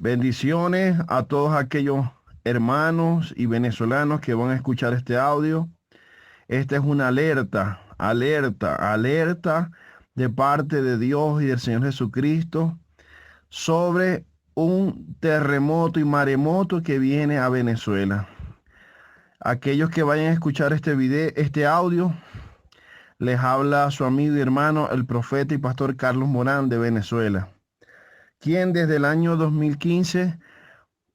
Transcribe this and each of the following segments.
Bendiciones a todos aquellos hermanos y venezolanos que van a escuchar este audio. Esta es una alerta de parte de Dios y del Señor Jesucristo sobre un terremoto y maremoto que viene a Venezuela. Aquellos que vayan a escuchar este audio, les habla su amigo y hermano, el profeta y pastor Carlos Morán de Venezuela, quien desde el año 2015,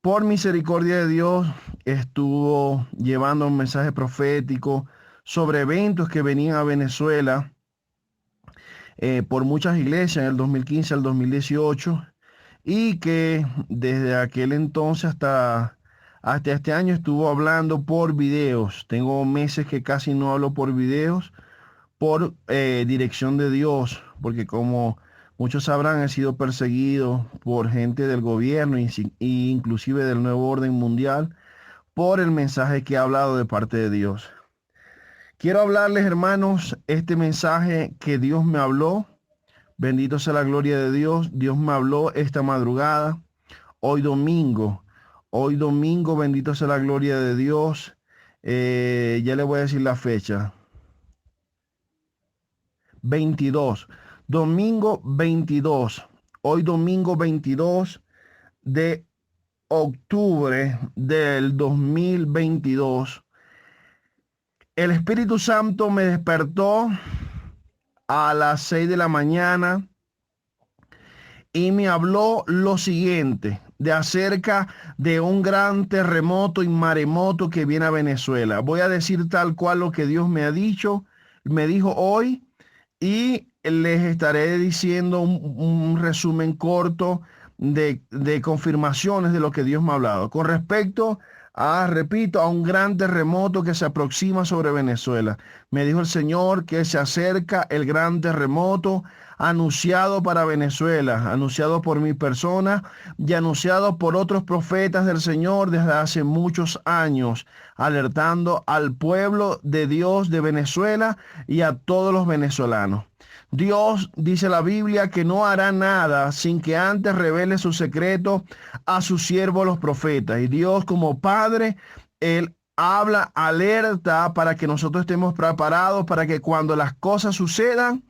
por misericordia de Dios, estuvo llevando un mensaje profético sobre eventos que venían a Venezuela por muchas iglesias en el 2015 al 2018, y que desde aquel entonces hasta este año estuvo hablando por videos. Tengo meses que casi no hablo por videos por dirección de Dios, porque como muchos sabrán, he sido perseguido por gente del gobierno y inclusive del nuevo orden mundial por el mensaje que he hablado de parte de Dios. Quiero hablarles, hermanos, este mensaje que Dios me habló. Bendito sea la gloria de Dios. Dios me habló esta madrugada, hoy domingo. Hoy domingo, bendito sea la gloria de Dios. Ya le voy a decir la fecha. 22. Domingo 22. Hoy domingo 22 de octubre del 2022. El Espíritu Santo me despertó a las 6 de la mañana y me habló lo siguiente, de acerca de un gran terremoto y maremoto que viene a Venezuela. Voy a decir tal cual lo que Dios me ha dicho, me dijo hoy, y les estaré diciendo un resumen corto de confirmaciones de lo que Dios me ha hablado. Con respecto repito, a un gran terremoto que se aproxima sobre Venezuela. Me dijo el Señor que se acerca el gran terremoto anunciado para Venezuela, anunciado por mi persona y anunciado por otros profetas del Señor desde hace muchos años, alertando al pueblo de Dios de Venezuela y a todos los venezolanos. Dios, dice la Biblia, que no hará nada sin que antes revele su secreto a sus siervos los profetas. Y Dios, como Padre, Él habla, alerta para que nosotros estemos preparados para que cuando las cosas sucedan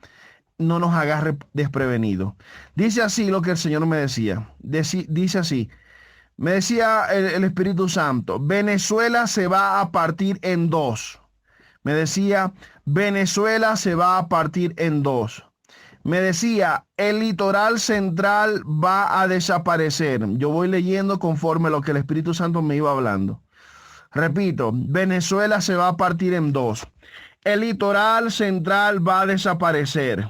no nos agarre desprevenidos. Dice así lo que el Señor me decía. Dice así. Me decía el Espíritu Santo: Venezuela se va a partir en dos. Me decía, Venezuela se va a partir en dos. Me decía, el litoral central va a desaparecer. Yo voy leyendo conforme lo que el Espíritu Santo me iba hablando. Repito, Venezuela se va a partir en dos. El litoral central va a desaparecer.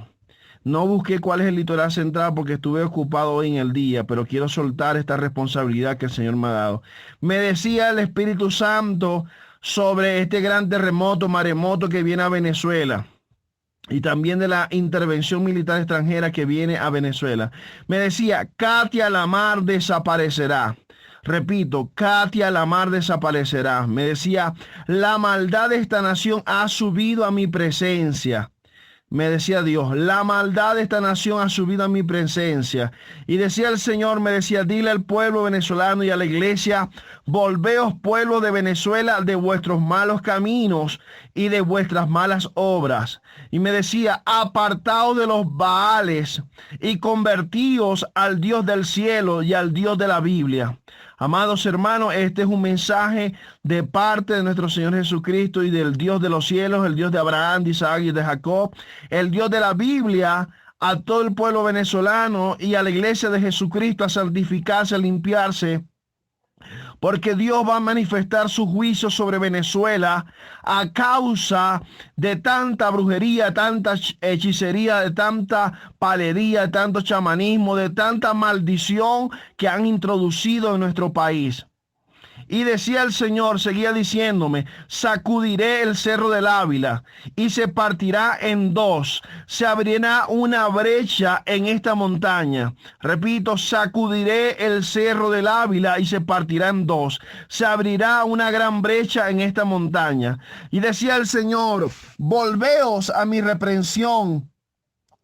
No busqué cuál es el litoral central porque estuve ocupado hoy en el día, pero quiero soltar esta responsabilidad que el Señor me ha dado. Me decía el Espíritu Santo sobre este gran terremoto, maremoto que viene a Venezuela, y también de la intervención militar extranjera que viene a Venezuela. Me decía, Katia Lamar desaparecerá. Repito, Katia Lamar desaparecerá. Me decía, la maldad de esta nación ha subido a mi presencia. Me decía Dios, la maldad de esta nación ha subido a mi presencia. Y decía el Señor, me decía, dile al pueblo venezolano y a la iglesia: volveos, pueblo de Venezuela, de vuestros malos caminos y de vuestras malas obras. Y me decía, apartaos de los Baales y convertíos al Dios del cielo y al Dios de la Biblia. Amados hermanos, este es un mensaje de parte de nuestro Señor Jesucristo y del Dios de los cielos, el Dios de Abraham, de Isaac y de Jacob, el Dios de la Biblia, a todo el pueblo venezolano y a la iglesia de Jesucristo a santificarse, a limpiarse, porque Dios va a manifestar su juicio sobre Venezuela a causa de tanta brujería, tanta hechicería, de tanta palería, de tanto chamanismo, de tanta maldición que han introducido en nuestro país. Y decía el Señor, seguía diciéndome, sacudiré el cerro del Ávila y se partirá en dos. Se abrirá una brecha en esta montaña. Repito, sacudiré el cerro del Ávila y se partirá en dos. Se abrirá una gran brecha en esta montaña. Y decía el Señor, volveos a mi reprensión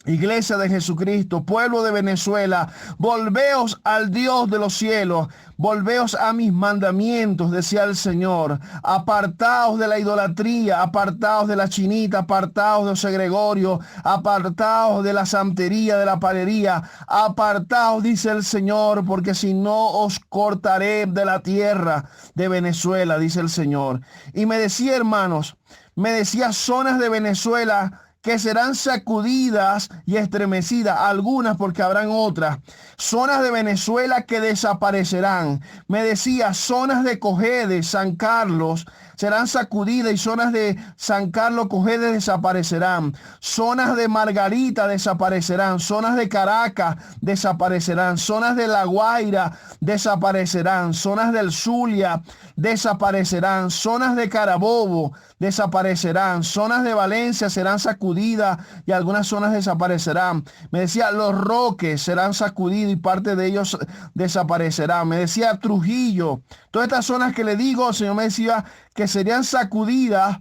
Iglesia de Jesucristo, pueblo de Venezuela, volveos al Dios de los cielos, volveos a mis mandamientos, decía el Señor. Apartaos de la idolatría, apartaos de la chinita, apartaos de José Gregorio, apartaos de la santería, de la palería, apartaos, dice el Señor, porque si no os cortaré de la tierra de Venezuela, dice el Señor. Y me decía, hermanos, me decía zonas de Venezuela que serán sacudidas y estremecidas, algunas porque habrán otras. Zonas de Venezuela que desaparecerán. Me decía, zonas de Cojedes, San Carlos, serán sacudidas y zonas de San Carlos, Cojedes desaparecerán. Zonas de Margarita desaparecerán. Zonas de Caracas desaparecerán. Zonas de La Guaira desaparecerán. Zonas del Zulia desaparecerán. Zonas de Carabobo desaparecerán. Zonas de Valencia serán sacudidas y algunas zonas desaparecerán. Me decía, Los Roques serán sacudidos y parte de ellos desaparecerán. Me decía, Trujillo. Todas estas zonas que le digo, el Señor me decía que serían sacudidas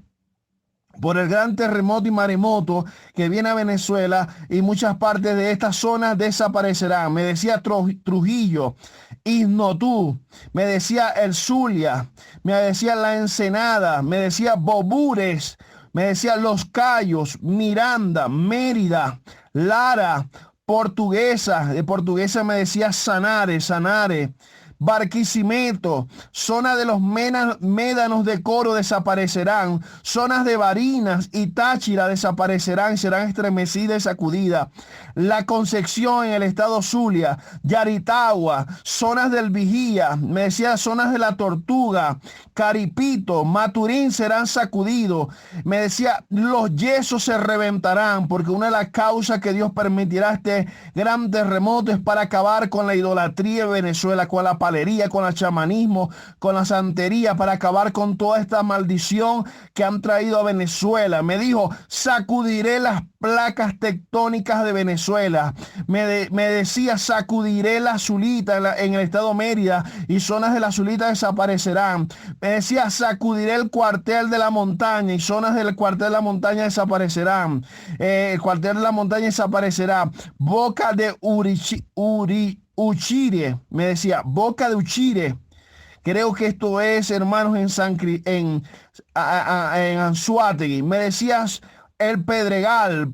por el gran terremoto y maremoto que viene a Venezuela, y muchas partes de estas zonas desaparecerán. Me decía Trujillo, Ignotú, me decía el Zulia, me decía la Ensenada, me decía Bobures, me decía Los Cayos, Miranda, Mérida, Lara, Portuguesa, de Portuguesa me decía Sanare, Barquisimeto, zona de los médanos de Coro desaparecerán, zonas de Barinas y Táchira desaparecerán, serán estremecidas y sacudidas. La Concepción en el estado Zulia, Yaritagua, zonas del Vigía, me decía zonas de la Tortuga, Caripito, Maturín serán sacudidos. Me decía, los yesos se reventarán, porque una de las causas que Dios permitirá este gran terremoto es para acabar con la idolatría de Venezuela, con la con el chamanismo, con la santería, para acabar con toda esta maldición que han traído a Venezuela. Me dijo, sacudiré las placas tectónicas de Venezuela. Me decía, sacudiré la Zulita en el estado Mérida y zonas de la Zulita desaparecerán. Me decía, sacudiré el cuartel de la montaña y zonas del cuartel de la montaña desaparecerán. El cuartel de la montaña desaparecerá. Boca de Uchire, me decía, Boca de Uchire. Creo que esto es, hermanos, en Anzoátegui. Me decías el Pedregal.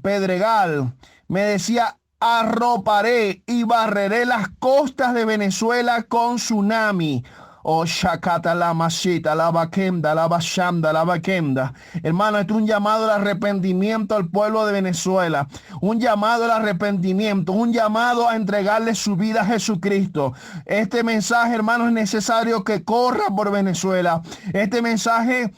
Me decía, arroparé y barreré las costas de Venezuela con tsunami. Oh, Shakata la Mashita, la Bakenda, la Bashanda, la Bakenda. Hermano, esto es un llamado al arrepentimiento al pueblo de Venezuela. Un llamado al arrepentimiento, un llamado a entregarle su vida a Jesucristo. Este mensaje, hermano, es necesario que corra por Venezuela. Este mensaje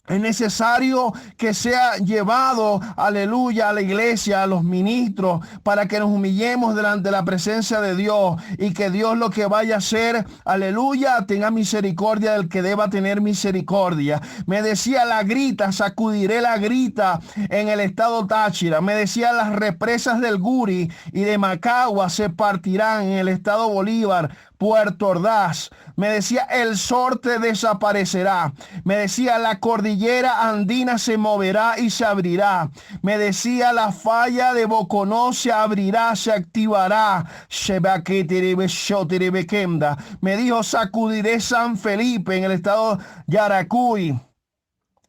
es necesario que sea llevado, aleluya, a la iglesia, a los ministros, para que nos humillemos delante de la presencia de Dios y que Dios lo que vaya a hacer, aleluya, tenga misericordia del que deba tener misericordia. Me decía la grita, sacudiré la grita en el estado Táchira. Me decía las represas del Guri y de Macagua se partirán en el estado Bolívar, Puerto Ordaz. Me decía el Sorte desaparecerá. Me decía la cordillera andina se moverá y se abrirá. Me decía la falla de Boconó se abrirá, se activará. Me dijo sacudiré San Felipe en el estado Yaracuy.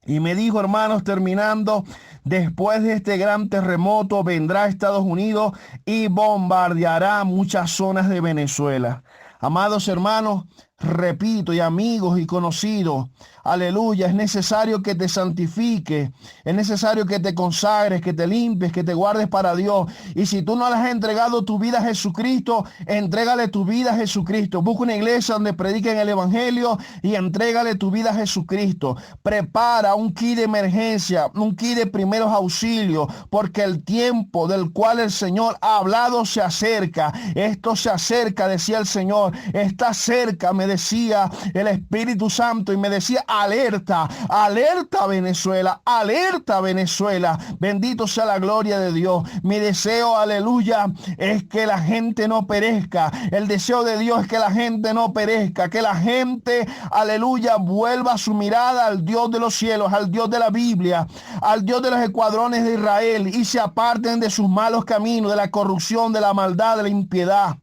Y me dijo, hermanos, terminando, después de este gran terremoto vendrá a Estados Unidos y bombardeará muchas zonas de Venezuela. Amados hermanos, repito, y amigos y conocidos, aleluya, es necesario que te santifiques, es necesario que te consagres, que te limpies, que te guardes para Dios. Y si tú no le has entregado tu vida a Jesucristo, entrégale tu vida a Jesucristo. Busca una iglesia donde prediquen el evangelio y entrégale tu vida a Jesucristo. Prepara un kit de emergencia, un kit de primeros auxilios, porque el tiempo del cual el Señor ha hablado se acerca. Esto se acerca, decía el Señor, está cerca, me decía el Espíritu Santo y me decía: alerta, alerta Venezuela, alerta Venezuela. Bendito sea la gloria de Dios. Mi deseo, aleluya, es que la gente no perezca. El deseo de Dios es que la gente no perezca, que la gente, aleluya, vuelva su mirada al Dios de los cielos, al Dios de la Biblia, al Dios de los escuadrones de Israel, y se aparten de sus malos caminos, de la corrupción, de la maldad, de la impiedad.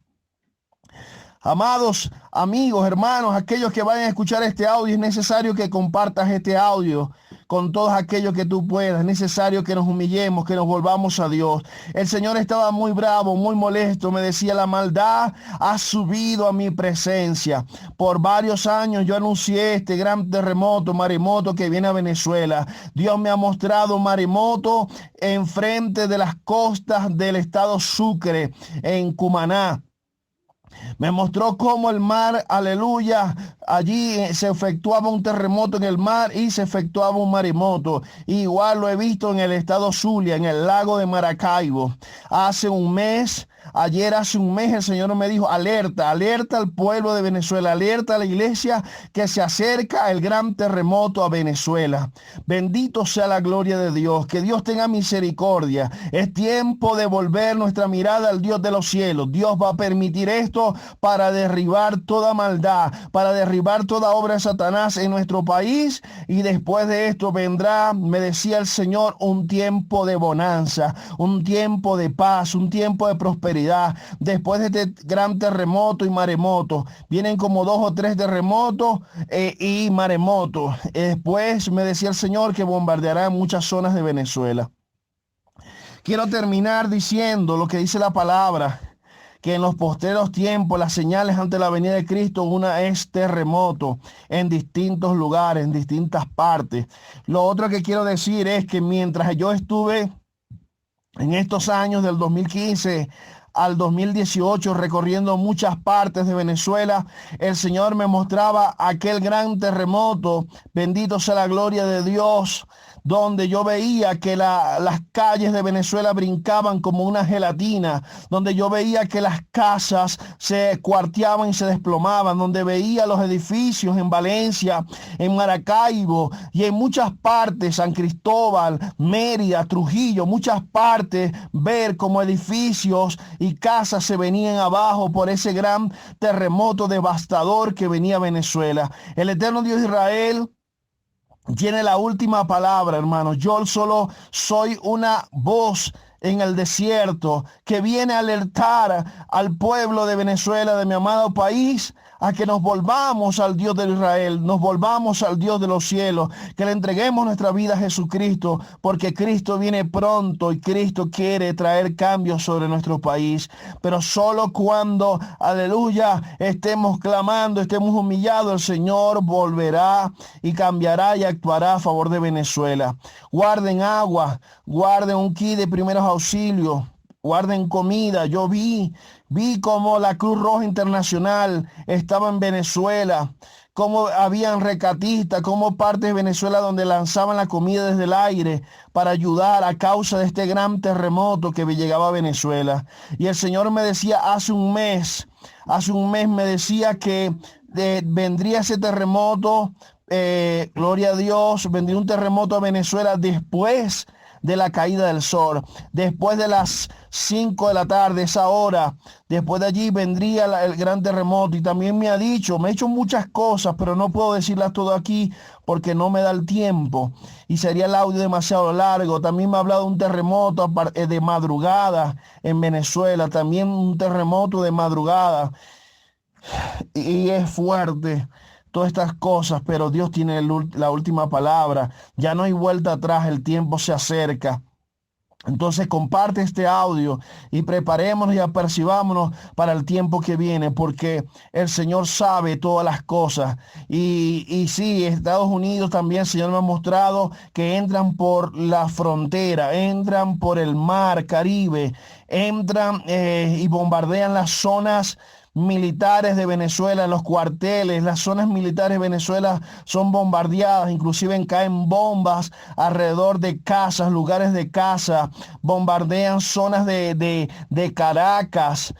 Amados amigos, hermanos, aquellos que vayan a escuchar este audio, es necesario que compartas este audio con todos aquellos que tú puedas. Es necesario que nos humillemos, que nos volvamos a Dios. El Señor estaba muy bravo, muy molesto. Me decía: la maldad ha subido a mi presencia. Por varios años yo anuncié este gran terremoto, maremoto, que viene a Venezuela. Dios me ha mostrado maremoto enfrente de las costas del estado Sucre, en Cumaná. Me mostró cómo el mar, aleluya, allí se efectuaba un terremoto en el mar y se efectuaba un maremoto. Igual lo he visto en el estado Zulia, en el lago de Maracaibo. Hace un mes el Señor me dijo: alerta, alerta al pueblo de Venezuela, alerta a la iglesia, que se acerca el gran terremoto a Venezuela. Bendito sea la gloria de Dios, que Dios tenga misericordia. Es tiempo de volver nuestra mirada al Dios de los cielos. Dios va a permitir esto para derribar toda maldad, para derribar toda obra de Satanás en nuestro país, y después de esto vendrá, me decía el Señor, un tiempo de bonanza, un tiempo de paz, un tiempo de prosperidad. Después de este gran terremoto y maremoto, vienen como 2 o 3 terremotos y maremotos. Después me decía el Señor que bombardeará muchas zonas de Venezuela. Quiero terminar diciendo lo que dice la palabra, que en los postreros tiempos las señales ante la venida de Cristo, una es terremoto en distintos lugares, en distintas partes. Lo otro que quiero decir es que mientras yo estuve en estos años del 2015 al 2018 recorriendo muchas partes de Venezuela, el Señor me mostraba aquel gran terremoto, bendito sea la gloria de Dios, donde yo veía que las calles de Venezuela brincaban como una gelatina, donde yo veía que las casas se cuarteaban y se desplomaban, donde veía los edificios en Valencia, en Maracaibo y en muchas partes, San Cristóbal, Mérida, Trujillo, muchas partes, ver como edificios y casas se venían abajo por ese gran terremoto devastador que venía a Venezuela. El eterno Dios de Israel tiene la última palabra, hermanos. Yo solo soy una voz en el desierto que viene a alertar al pueblo de Venezuela, de mi amado país, a que nos volvamos al Dios de Israel, nos volvamos al Dios de los cielos, que le entreguemos nuestra vida a Jesucristo, porque Cristo viene pronto y Cristo quiere traer cambios sobre nuestro país. Pero solo cuando, aleluya, estemos clamando, estemos humillados, el Señor volverá y cambiará y actuará a favor de Venezuela. Guarden agua, guarden un kit de primeros auxilios, guarden comida. Yo vi cómo la Cruz Roja Internacional estaba en Venezuela, cómo habían recatistas, cómo partes de Venezuela donde lanzaban la comida desde el aire para ayudar a causa de este gran terremoto que llegaba a Venezuela. Y el Señor me decía hace un mes me decía que vendría ese terremoto, gloria a Dios, vendría un terremoto a Venezuela después de la caída del sol, después de las 5 de la tarde, esa hora, después de allí vendría el gran terremoto. Y también me ha hecho muchas cosas, pero no puedo decirlas todo aquí porque no me da el tiempo y sería el audio demasiado largo. También me ha hablado de un terremoto de madrugada en Venezuela, también un terremoto de madrugada, y es fuerte todas estas cosas, pero Dios tiene la última palabra. Ya no hay vuelta atrás, el tiempo se acerca. Entonces comparte este audio y preparémonos y apercibámonos para el tiempo que viene, porque el Señor sabe todas las cosas. Y sí, Estados Unidos también, el Señor me ha mostrado que entran por la frontera, entran por el mar Caribe, entran y bombardean las zonas militares de Venezuela, los cuarteles, las zonas militares de Venezuela son bombardeadas, inclusive caen bombas alrededor de casas, lugares de casa, bombardean zonas de Caracas,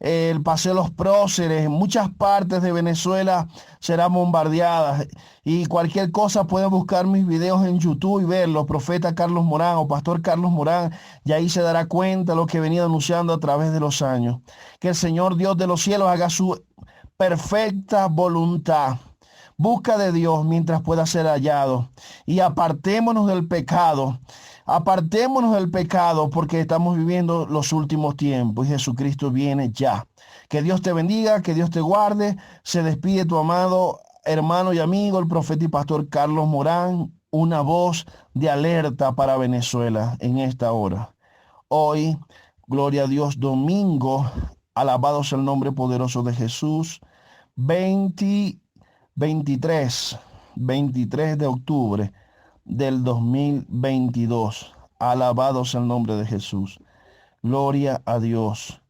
el Paseo Los Próceres, muchas partes de Venezuela serán bombardeadas. Y cualquier cosa pueden buscar mis videos en YouTube y verlos, Profeta Carlos Morán o Pastor Carlos Morán, y ahí se dará cuenta de lo que he venido anunciando a través de los años. Que el Señor Dios de los cielos haga su perfecta voluntad. Busca de Dios mientras pueda ser hallado y apartémonos del pecado. Apartémonos del pecado porque estamos viviendo los últimos tiempos y Jesucristo viene ya. Que Dios te bendiga, que Dios te guarde. Se despide tu amado hermano y amigo, el profeta y pastor Carlos Morán, una voz de alerta para Venezuela en esta hora. Hoy, gloria a Dios, domingo, alabado sea el nombre poderoso de Jesús, 23, 23 de octubre del 2022. Alabado sea el nombre de Jesús. Gloria a Dios.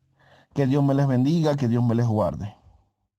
Que Dios me les bendiga, que Dios me les guarde.